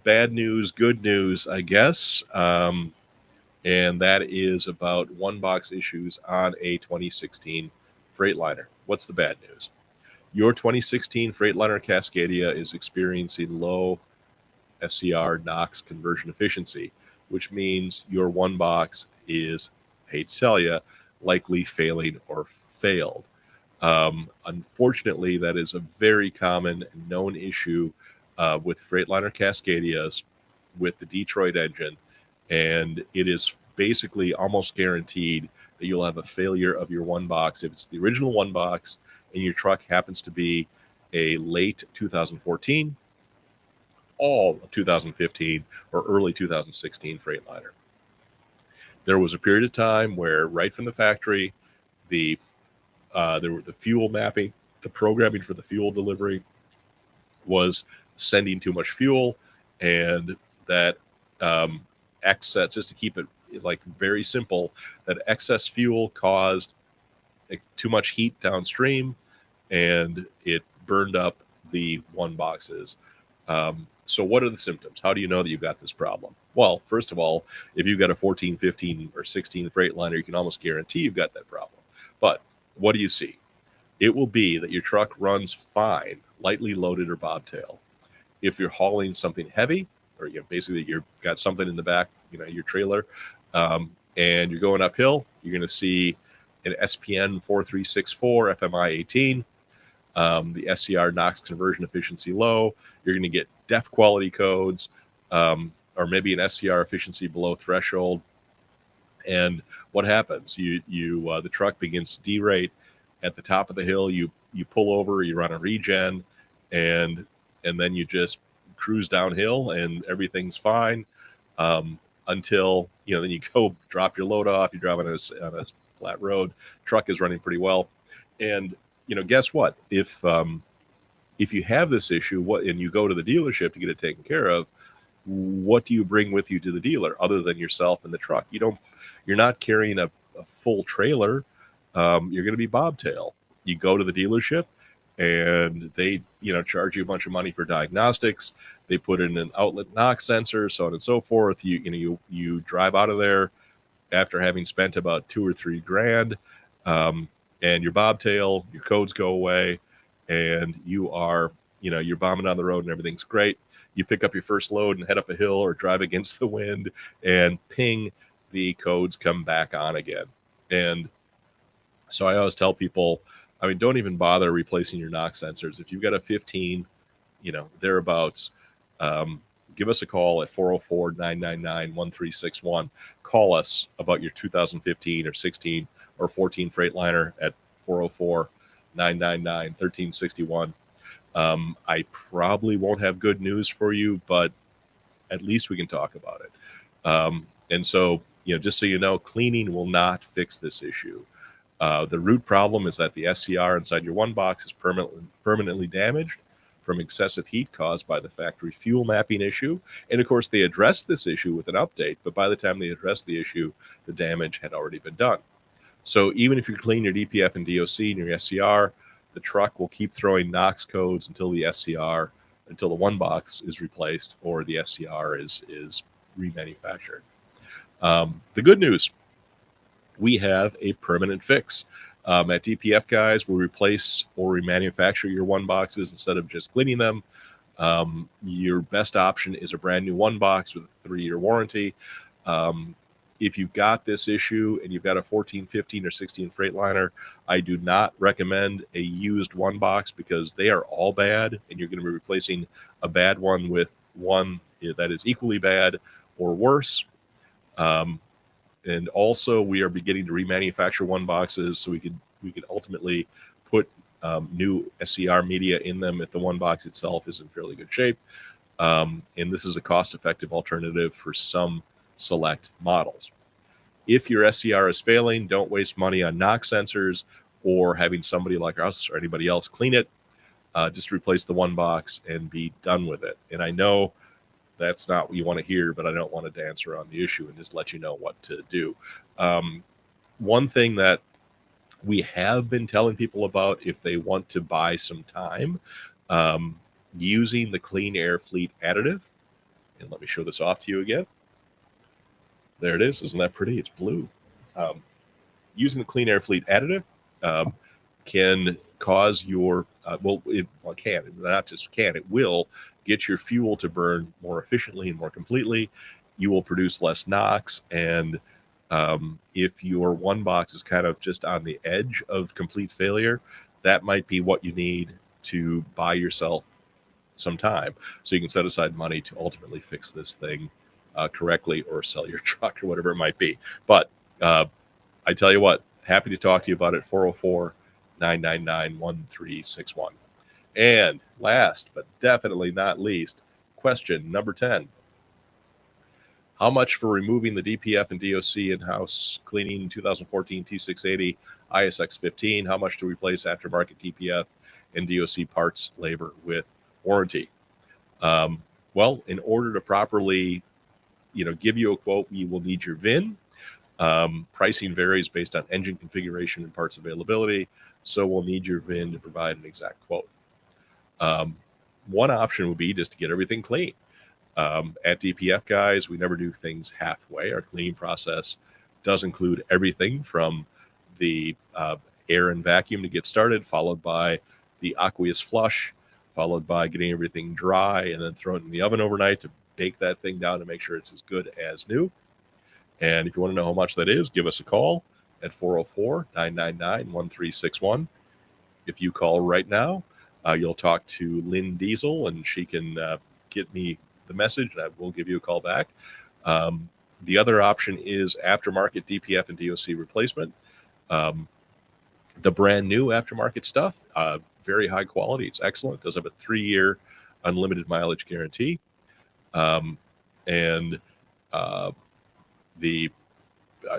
bad news, good news, I guess. And that is about OneBox issues on a 2016 Freightliner. What's the bad news? Your 2016 Freightliner Cascadia is experiencing low SCR NOx conversion efficiency, which means your OneBox is, I hate to tell you, likely failing or failed. Unfortunately, that is a very common and known issue with Freightliner Cascadias with the Detroit engine, and it is basically almost guaranteed that you'll have a failure of your OneBox if it's the original OneBox and your truck happens to be a late 2014, all of 2015, or early 2016 Freightliner. There was a period of time where right from the factory, there were the fuel mapping, the programming for the fuel delivery was sending too much fuel, and that excess, just to keep it like very simple, that excess fuel caused too much heat downstream, and it burned up the OneBoxes. So what are the symptoms? How do you know that you've got this problem? Well, first of all, if you've got a 14, 15, or 16 Freightliner, you can almost guarantee you've got that problem. But what do you see? It will be that your truck runs fine, lightly loaded or bobtail. If you're hauling something heavy, or basically you've got something in the back, your trailer, and you're going uphill, you're going to see an SPN 4364 FMI 18, the SCR NOx conversion efficiency low. You're going to get DEF quality codes, or maybe an SCR efficiency below threshold. And what happens? The truck begins to derate at the top of the hill. You pull over, you run a regen, and then you just cruise downhill, and everything's fine until then you go drop your load off. You're driving on a flat road. Truck is running pretty well, and guess what? If you have this issue, and you go to the dealership to get it taken care of, what do you bring with you to the dealer other than yourself and the truck? You're not carrying a full trailer. You're going to be bobtail. You go to the dealership, and they charge you a bunch of money for diagnostics. They put in an outlet NOx sensor, so on and so forth. You drive out of there after having spent about $2 or $3 grand, and your bobtail, your codes go away, and you're bombing down the road and everything's great. You pick up your first load and head up a hill or drive against the wind, and ping, the codes come back on again. And so I always tell people, don't even bother replacing your NOx sensors. If you've got a 15, thereabouts, give us a call at 404-999-1361. Call us about your 2015 or 16 or 14 Freightliner at 404-999-1361. I probably won't have good news for you, but at least we can talk about it. And so, just so you know, cleaning will not fix this issue. The root problem is that the SCR inside your OneBox is permanently damaged from excessive heat caused by the factory fuel mapping issue. And of course, they addressed this issue with an update, but by the time they addressed the issue, the damage had already been done. So even if you clean your DPF and DOC and your SCR, the truck will keep throwing NOx codes until the OneBox is replaced or the SCR is remanufactured. The good news, we have a permanent fix. At DPF Guys, we'll replace or remanufacture your OneBoxes instead of just cleaning them. Your best option is a brand new OneBox with a 3-year warranty. If you've got this issue and you've got a 14, 15, or 16 Freightliner, I do not recommend a used OneBox because they are all bad, and you're going to be replacing a bad one with one that is equally bad or worse. And also, we are beginning to remanufacture OneBoxes so we could ultimately put new SCR media in them if the OneBox itself is in fairly good shape. And this is a cost-effective alternative for some select models. If your SCR is failing, don't waste money on NOx sensors or having somebody like us or anybody else clean it. Just replace the OneBox and be done with it. And I know that's not what you want to hear, but I don't want to dance around the issue and just let you know what to do. One thing that we have been telling people about if they want to buy some time using the Clean Air Fleet additive. And let me show this off to you again. There it is. Isn't that pretty? It's blue. Using the Clean Air Fleet additive can cause your, it will get your fuel to burn more efficiently and more completely. You will produce less NOx. And if your OneBox is kind of just on the edge of complete failure, that might be what you need to buy yourself some time so you can set aside money to ultimately fix this thing correctly, or sell your truck or whatever it might be. But I tell you what, happy to talk to you about it. 404-999-1361. And last but definitely not least, question number 10. How much for removing the DPF and DOC in-house cleaning 2014 T680 ISX 15? How much to replace aftermarket DPF and DOC parts, labor with warranty? Well, in order to properly, give you a quote, you will need your VIN. Pricing varies based on engine configuration and parts availability, so we'll need your VIN to provide an exact quote. One option would be just to get everything clean. At DPF Guys, we never do things halfway. Our cleaning process does include everything from the air and vacuum to get started, followed by the aqueous flush, followed by getting everything dry, and then throw it in the oven overnight to bake that thing down to make sure it's as good as new. And if you want to know how much that is, give us a call at 404-999-1361. If you call right now, you'll talk to Lynn Diesel, and she can get me the message, and I will give you a call back. The other option is aftermarket DPF and DOC replacement. The brand new aftermarket stuff, very high quality. It's excellent. It does have a 3-year unlimited mileage guarantee.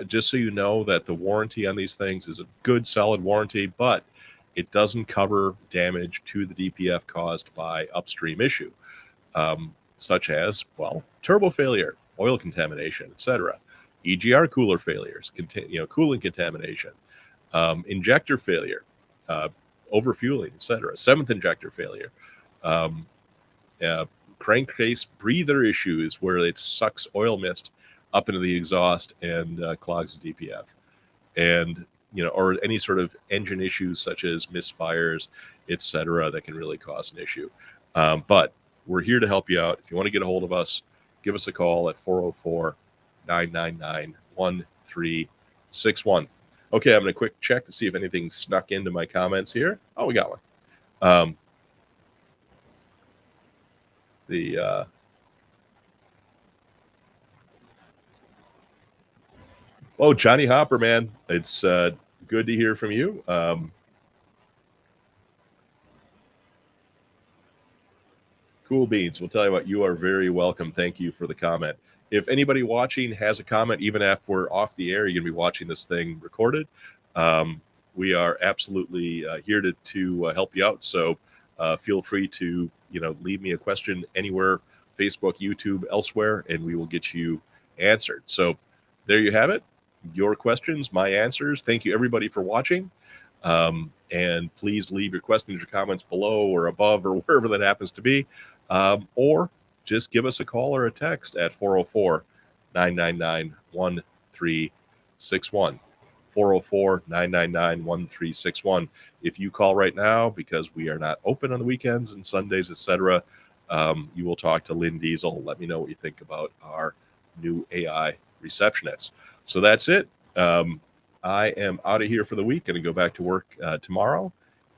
Just so you know that the warranty on these things is a good, solid warranty, but it doesn't cover damage to the DPF caused by upstream issue, such as, turbo failure, oil contamination, etc., EGR cooler failures, coolant contamination, injector failure, overfueling, etc., 7th injector failure, crankcase breather issues where it sucks oil mist up into the exhaust and clogs the DPF, and or any sort of engine issues such as misfires, etc., that can really cause an issue. But we're here to help you out. If you want to get a hold of us, give us a call at 404-999-1361. Okay, I'm going to quick check to see if anything snuck into my comments here. Oh, we got one. Johnny Hopper, man, it's good to hear from you. Cool beans. We'll tell you what, you are very welcome. Thank you for the comment. If anybody watching has a comment, even after we're off the air, you're going to be watching this thing recorded. We are absolutely here to help you out. So feel free to, leave me a question anywhere, Facebook, YouTube, elsewhere, and we will get you answered. So there you have it. Your questions, my answers. Thank you, everybody, for watching. And please leave your questions or comments below or above or wherever that happens to be. Or just give us a call or a text at 404-999-1361. 404-999-1361. If you call right now, because we are not open on the weekends and Sundays, etc., you will talk to Lynn Diesel. Let me know what you think about our new AI receptionist. So that's it. I am out of here for the week. Going to go back to work tomorrow,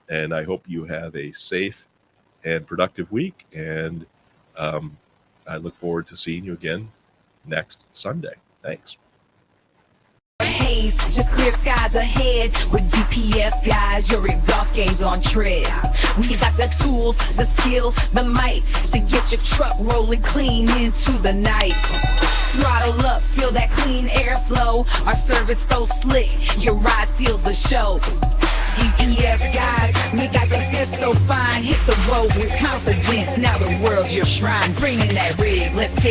and I hope you have a safe and productive week. And I look forward to seeing you again next Sunday. Thanks. Haze, just clear skies ahead with DPF Guys. Your exhaust game's on tread. We got the tools, the skills, the might to get your truck rolling clean into the night. Throttle up, feel that clean airflow. Our service so slick, your ride seals the show. DPF Guys, we got the fit so fine. Hit the road with confidence. Now the world's your shrine. Bring in that rig, let's get